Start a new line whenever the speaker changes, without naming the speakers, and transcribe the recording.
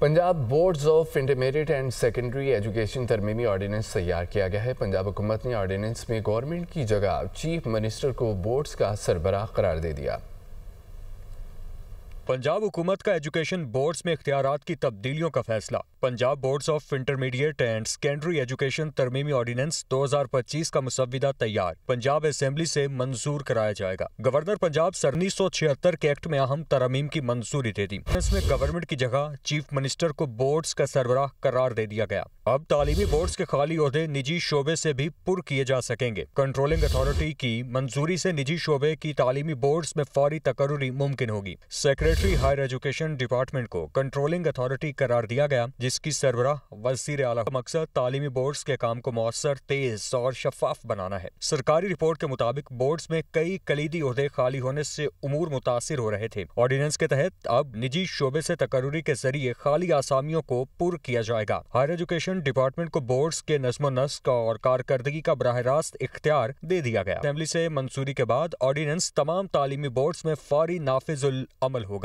Punjab boards of intermediate and secondary education तरमीमी ordinance तैयार किया गया है। पंजाब हुकूमत ने ऑर्डिनेंस में गवर्नमेंट की जगह चीफ मिनिस्टर को बोर्ड्स का सरबराह करार दे दिया।
पंजाब हुकूमत का एजुकेशन बोर्ड्स में इख्तियारात की तब्दीलियों का फैसला। Punjab boards of intermediate and secondary education तरमीमी ऑर्डिनेंस 2025 का मुसव्विदा तैयार पंजाब असेंबली से मंजूर कराया जाएगा। गवर्नर पंजाब 1976 के एक्ट में अहम तरमीम की मंजूरी दे दी। इसमें गवर्नमेंट की जगह चीफ मिनिस्टर को बोर्ड्स का सरबराह करार दे दिया गया। अब तालीमी बोर्ड्स के खाली ओहदे निजी शोबे से भी पुर किए जा सकेंगे। कंट्रोलिंग अथॉरिटी की मंजूरी से निजी शोबे की तालीमी बोर्ड्स में फौरी तकर्रुरी मुमकिन होगी। सेक्रेटरी हायर एजुकेशन डिपार्टमेंट को कंट्रोलिंग अथॉरिटी करार दिया गया, जिसकी सरबराह वज़ीर आला। मकसद तालीमी बोर्ड्स के काम को मौसर, तेज और शफाफ बनाना है। सरकारी रिपोर्ट के मुताबिक बोर्ड्स में कई कलीदी ओहदे खाली होने से उमूर मुतासिर हो रहे थे। ऑर्डिनेंस के तहत अब निजी शोबे से तकर्रुरी के जरिए खाली आसामियों को पुर किया जाएगा। हायर एजुकेशन डिपार्टमेंट को बोर्ड्स के नज़्म नस्क और कारकर्दगी का बराह रास्त इख्तियार दे दिया गया। असेंबली से मंजूरी के बाद ऑर्डिनेंस तमाम तालीमी बोर्ड्स में फौरी नाफिजुल अमल होगा।